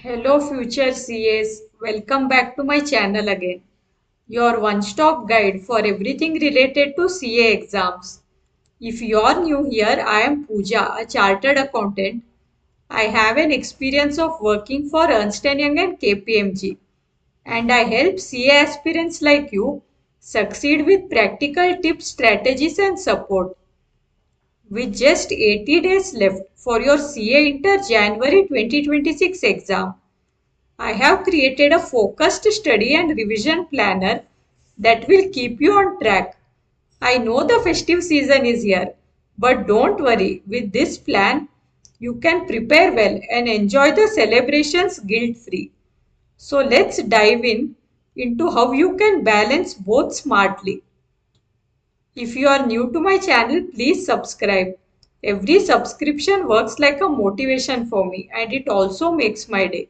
Hello future CAs, welcome back to my channel again. Your one-stop guide for everything related to CA exams. If you are new here, I am Pooja, a chartered accountant. I have an experience of working for Ernst& Young and KPMG, and I help CA aspirants like you succeed with practical tips, strategies and support. With just 80 days left for your CA Inter January 2026 exam, I have created a focused study and revision planner that will keep you on track. I know the festive season is here, but don't worry. With this plan, you can prepare well and enjoy the celebrations guilt-free. So let's dive into how you can balance both smartly. If you are new to my channel, please subscribe. Every subscription works like a motivation for me and it also makes my day.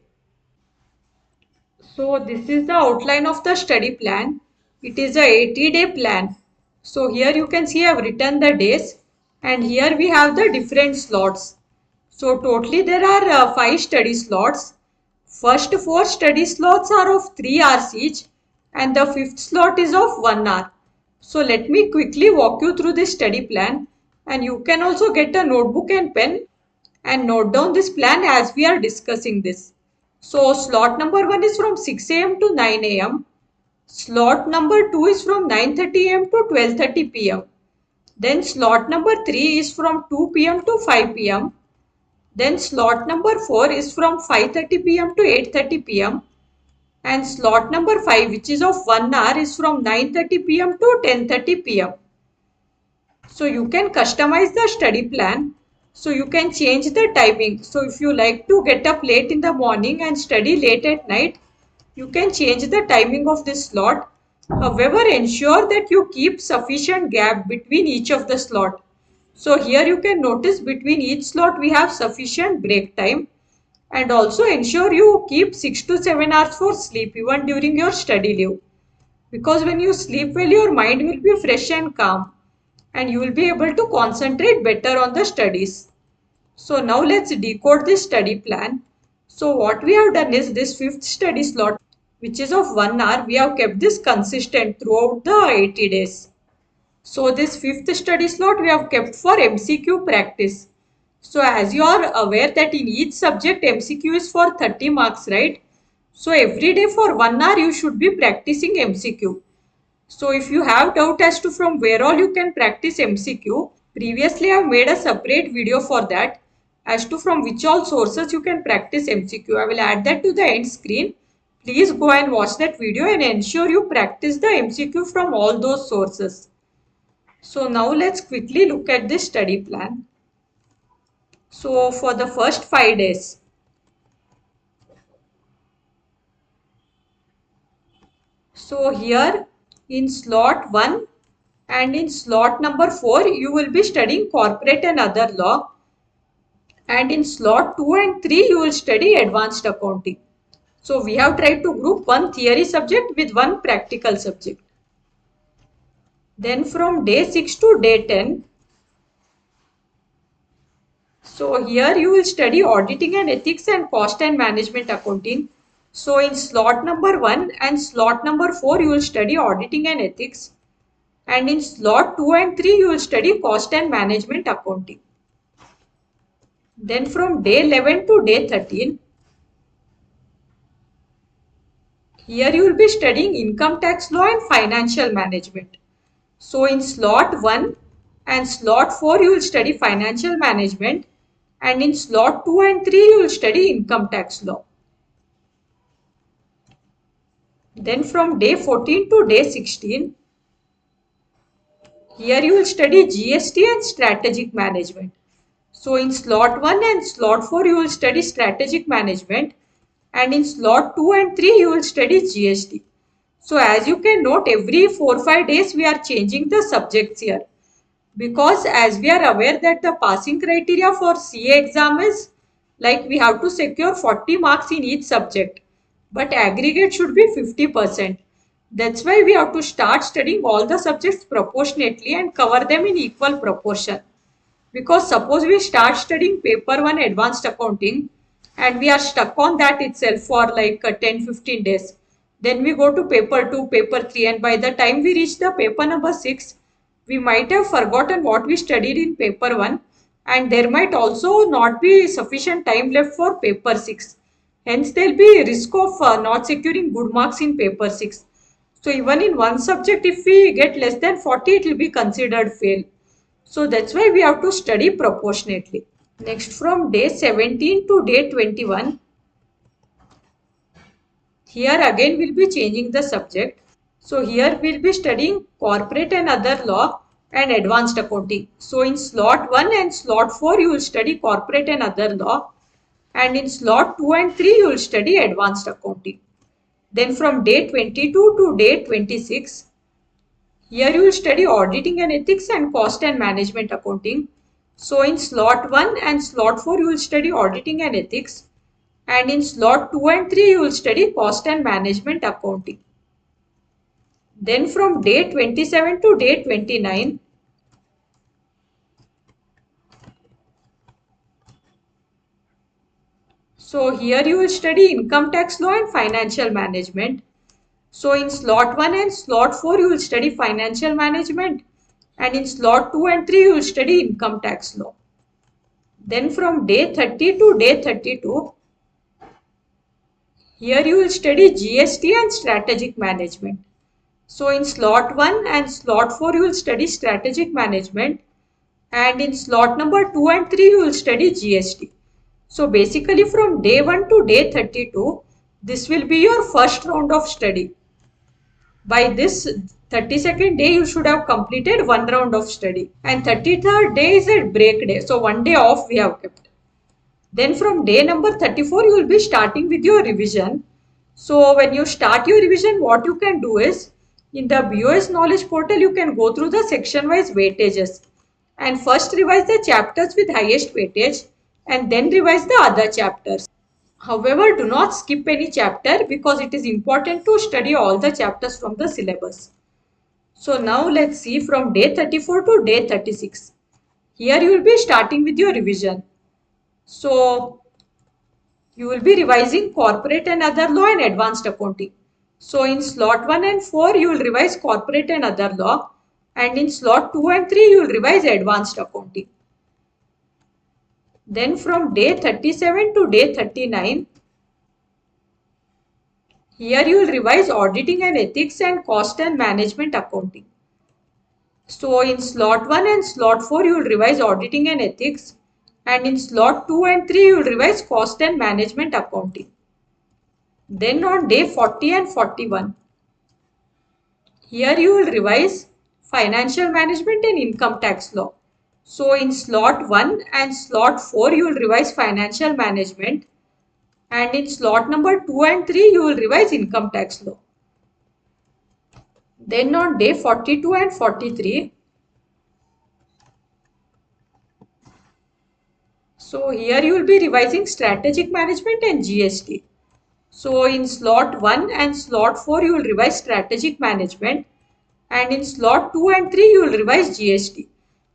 So this is the outline of the study plan. It is a 80-day plan. So here you can see I have written the days and here we have the different slots. So totally there are 5 study slots. First 4 study slots are of 3 hours each and the fifth slot is of 1 hour. So let me quickly walk you through this study plan and you can also get a notebook and pen and note down this plan as we are discussing this. So slot number 1 is from 6 a.m. to 9 a.m. Slot number 2 is from 9:30 a.m. to 12:30 p.m. Then slot number 3 is from 2 p.m. to 5 p.m. Then slot number 4 is from 5:30 p.m. to 8:30 p.m. And slot number 5, which is of 1 hour, is from 9:30 p.m. to 10:30 p.m. So you can customize the study plan. So you can change the timing. So if you like to get up late in the morning and study late at night, you can change the timing of this slot. However, ensure that you keep sufficient gap between each of the slot. So here you can notice between each slot we have sufficient break time, and also ensure you keep 6 to 7 hours for sleep even during your study leave. Because when you sleep well, your mind will be fresh and calm and you will be able to concentrate better on the studies. So now let's decode this study plan. So what we have done is this fifth study slot, which is of 1 hour, we have kept this consistent throughout the 80 days. So this fifth study slot we have kept for MCQ practice. So as you are aware that in each subject MCQ is for 30 marks, right? So every day for 1 hour you should be practicing MCQ. So if you have doubt as to from where all you can practice MCQ, previously I have made a separate video for that as to from which all sources you can practice MCQ. I will add that to the end screen. Please go and watch that video and ensure you practice the MCQ from all those sources. So now let's quickly look at this study plan. So for the first 5 days, so here in slot 1 and in slot number 4 you will be studying corporate and other law, and in slot 2 and 3 you will study advanced accounting. So we have tried to group one theory subject with one practical subject. Then from day 6 to day 10, so here you will study auditing and ethics and cost and management accounting. So in slot number 1 and slot number 4 you will study auditing and ethics, and in slot 2 and 3 you will study cost and management accounting. Then from day 11 to day 13, here you will be studying income tax law and financial management. So in slot 1 and slot 4 you will study financial management, and in slot 2 and 3 you will study income tax law. Then from day 14 to day 16, here you will study GST and strategic management. So in slot 1 and slot 4 you will study strategic management, and in slot 2 and 3 you will study GST. So as you can note, every 4-5 days we are changing the subjects here, because as we are aware that the passing criteria for CA exam is like we have to secure 40 marks in each subject, but aggregate should be 50%. That's why we have to start studying all the subjects proportionately and cover them in equal proportion. Because suppose we start studying paper 1 advanced accounting and we are stuck on that itself for like 10-15 days. Then we go to paper 2, paper 3, and by the time we reach the paper number 6, we might have forgotten what we studied in paper 1, and there might also not be sufficient time left for paper 6. Hence, there will be risk of not securing good marks in paper 6. So even in one subject, if we get less than 40, it will be considered fail. So that's why we have to study proportionately. Next, from day 17 to day 21, here again we'll be changing the subject. So here we'll be studying corporate and other law and advanced accounting. So in slot 1 and slot 4 you will study corporate and other law, and in slot 2 and 3 you will study advanced accounting. Then from day 22 to day 26, here you will study auditing and ethics and cost and management accounting. So in slot 1 and slot 4 you will study auditing and ethics, and in slot 2 and 3 you will study cost and management accounting. Then from day 27 to day 29, so here you will study income tax law and financial management. So in slot 1 and slot 4 you will study financial management, and in slot 2 and 3 you will study income tax law. Then from day 30 to day 32, here you will study GST and strategic management. So in slot 1 and slot 4 you will study strategic management, and in slot number 2 and 3 you will study GST. So basically from day 1 to day 32, this will be your first round of study. By this 32nd day you should have completed one round of study, and 33rd day is a break day. So one day off we have kept. Then from day number 34 you will be starting with your revision. So when you start your revision, what you can do is, in the BOS knowledge portal you can go through the section wise weightages and first revise the chapters with highest weightage and then revise the other chapters. However, do not skip any chapter because it is important to study all the chapters from the syllabus. So now let's see from day 34 to day 36. Here you will be starting with your revision. So you will be revising corporate and other law and advanced accounting. So in slot 1 and 4 you will revise corporate and other law, and in slot 2 and 3 you will revise advanced accounting. Then from day 37 to day 39, here you will revise auditing and ethics and cost and management accounting. So in slot 1 and slot 4 you will revise auditing and ethics, and in slot 2 and 3 you will revise cost and management accounting. Then on day 40 and 41, here you will revise financial management and income tax law. So in slot 1 and slot 4 you will revise financial management, and in slot number 2 and 3 you will revise income tax law. Then on day 42 and 43, so here you will be revising strategic management and GST. So in slot 1 and slot 4 you will revise strategic management, and in slot 2 and 3 you will revise GST.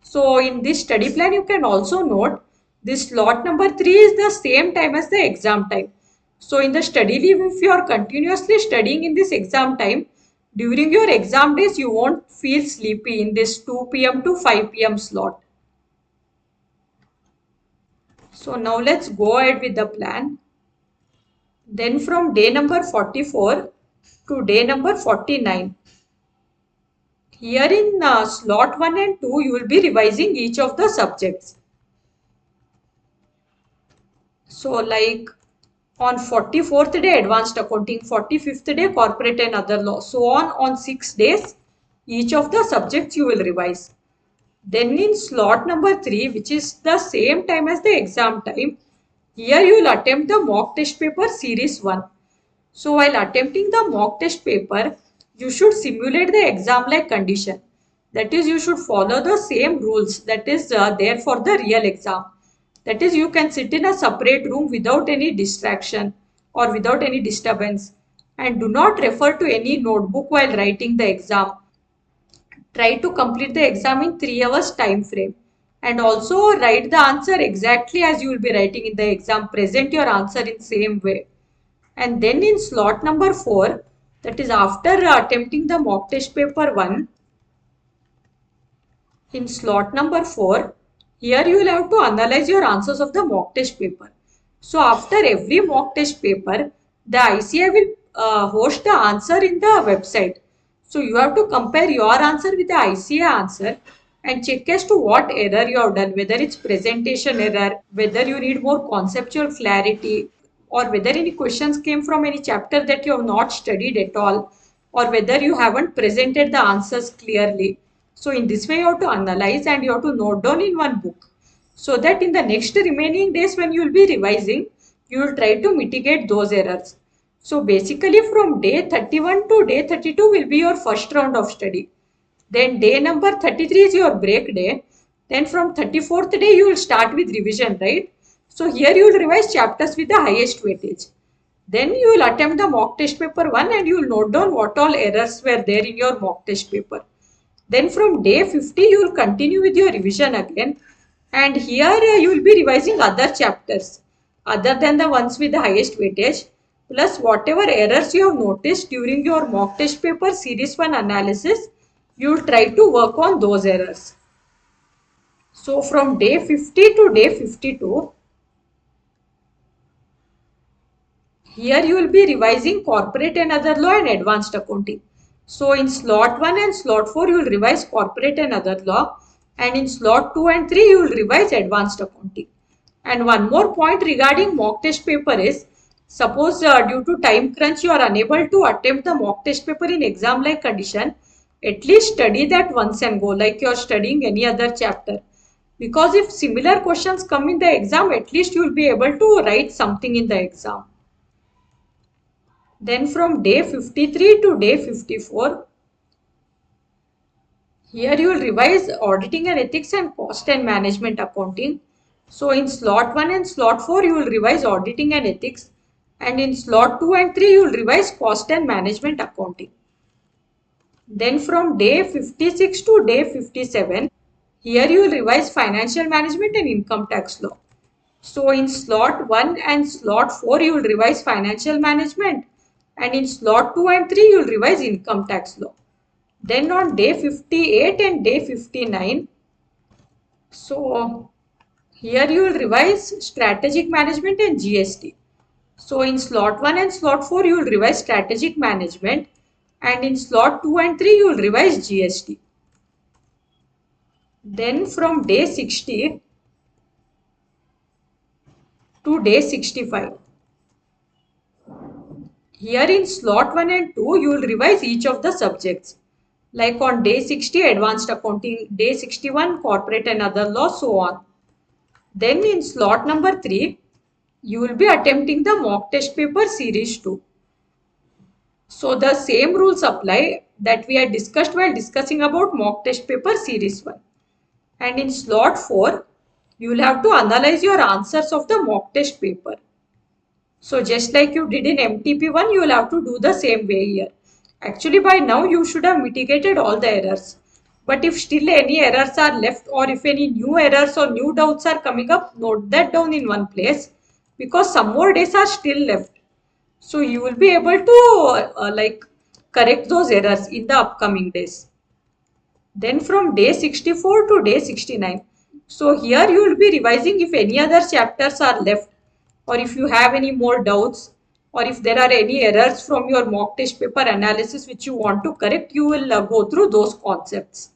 So in this study plan you can also note this slot number 3 is the same time as the exam time. So in the study leave, if you are continuously studying in this exam time, during your exam days you won't feel sleepy in this 2 p.m. to 5 p.m. slot. So now let's go ahead with the plan. Then from day number 44 to day number 49, here in slot 1 and 2 you will be revising each of the subjects. So like on 44th day advanced accounting, 45th day corporate and other law, so on 6 days each of the subjects you will revise. Then in slot number 3, which is the same time as the exam time, here you will attempt the mock test paper series 1. So while attempting the mock test paper, you should simulate the exam like condition. That is, you should follow the same rules that is there for the real exam. That is, you can sit in a separate room without any distraction or without any disturbance, and do not refer to any notebook while writing the exam. Try to complete the exam in 3 hours time frame, And also write the answer exactly as you will be writing in the exam. Present your answer in same way. And then in slot number 4, that is after attempting the mock test paper 1, in slot number 4, here you will have to analyze your answers of the mock test paper. So after every mock test paper, the ICI will host the answer in the website. So you have to compare your answer with the ICI answer and check as to what error you have done, whether it's presentation error, whether you need more conceptual clarity, or whether any questions came from any chapter that you have not studied at all, or whether you haven't presented the answers clearly. So in this way, you have to analyze and you have to note down in one book, so that in the next remaining days when you will be revising, you will try to mitigate those errors. So basically from day 31 to day 32 will be your first round of study. Then day number 33 is your break day. Then from 34th day you will start with revision, right? So here you will revise chapters with the highest weightage. Then you will attempt the mock test paper 1 and you will note down what all errors were there in your mock test paper. Then from day 50 you will continue with your revision again, and here you will be revising other chapters other than the ones with the highest weightage, plus whatever errors you have noticed during your mock test paper series 1 analysis, you will try to work on those errors. So from day 50 to day 52, here you will be revising corporate and other law and advanced accounting. So in slot 1 and slot 4 you will revise corporate and other law, and in slot 2 and 3 you will revise advanced accounting. And one more point regarding mock test paper is, suppose due to time crunch you are unable to attempt the mock test paper in exam like condition, at least study that once and go like you are studying any other chapter. Because if similar questions come in the exam, at least you will be able to write something in the exam. Then from day 53 to day 54, here you will revise auditing and ethics and cost and management accounting. So in slot 1 and slot 4 you will revise auditing and ethics, and in slot 2 and 3 you will revise cost and management accounting. Then from day 56 to day 57, here you will revise financial management and income tax law. So in slot 1 and slot 4 you will revise financial management, and in slot 2 and 3 you will revise income tax law. Then on day 58 and day 59, so here you will revise strategic management and GST. So in slot 1 and slot 4 you will revise strategic management, and in slot 2 and 3 you will revise GST. Then from day 60 to day 65, here in slot 1 and 2 you will revise each of the subjects. Like on day 60 advanced accounting, day 61 corporate and other law, so on. Then in slot number 3 you will be attempting the mock test paper series 2. So the same rules apply that we had discussed while discussing about mock test paper series 1. And in slot 4 you will have to analyze your answers of the mock test paper. So just like you did in MTP1, you will have to do the same way here. Actually by now you should have mitigated all the errors. But if still any errors are left, or if any new errors or new doubts are coming up, note that down in one place, because some more days are still left. So you will be able to correct those errors in the upcoming days. Then from day 64 to day 69. So here you will be revising if any other chapters are left, or if you have any more doubts, or if there are any errors from your mock test paper analysis which you want to correct, you will go through those concepts.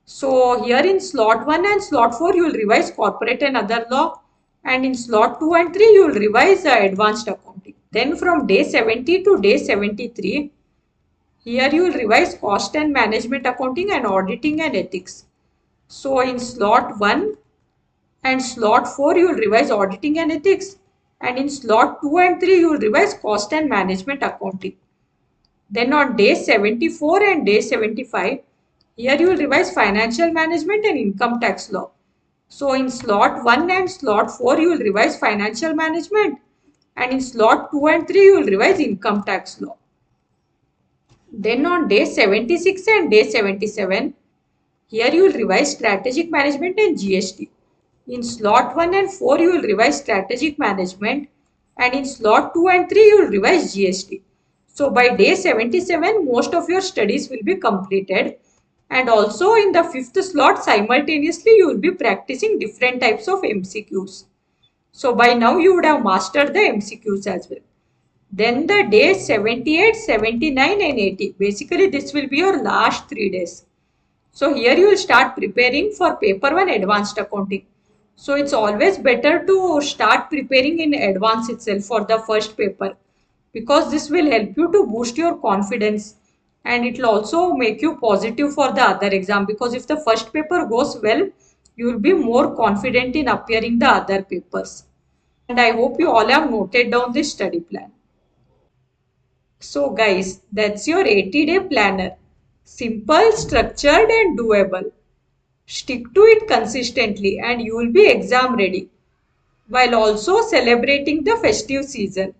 So here in slot 1 and slot 4 you will revise corporate and other law, and in slot 2 and 3 you will revise advanced accounting. Then from day 70 to day 73, here you will revise cost and management accounting and auditing and ethics. So in slot 1 and slot 4 you will revise auditing and ethics, and in slot 2 and 3 you will revise cost and management accounting. Then on day 74 and day 75, here you will revise financial management and income tax law. So in slot 1 and slot 4 you will revise financial management, and in slot 2 and 3 you will revise income tax law. Then on day 76 and day 77, Here you will revise strategic management and GST. In slot 1 and 4 you will revise strategic management, and in slot 2 and 3 you will revise GST. So by day 77 most of your studies will be completed, and also in the fifth slot simultaneously you will be practicing different types of MCQs. So by now you would have mastered the MCQs as well. Then the day 78, 79 and 80. Basically this will be your last 3 days. So here you will start preparing for paper 1 advanced accounting. So it's always better to start preparing in advance itself for the first paper, because this will help you to boost your confidence, and it will also make you positive for the other exam, because if the first paper goes well, you will be more confident in appearing the other papers. And I hope you all have noted down this study plan. So guys, that's your 80-day planner. Simple, structured and doable. Stick to it consistently and you will be exam ready while also celebrating the festive season.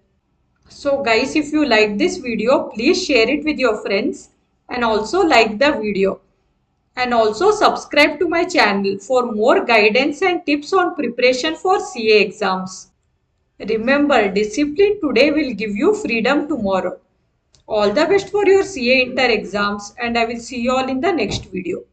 So guys, if you like this video, please share it with your friends and also like the video. And also subscribe to my channel for more guidance and tips on preparation for CA exams. Remember, discipline today will give you freedom tomorrow. All the best for your CA inter exams, and I will see you all in the next video.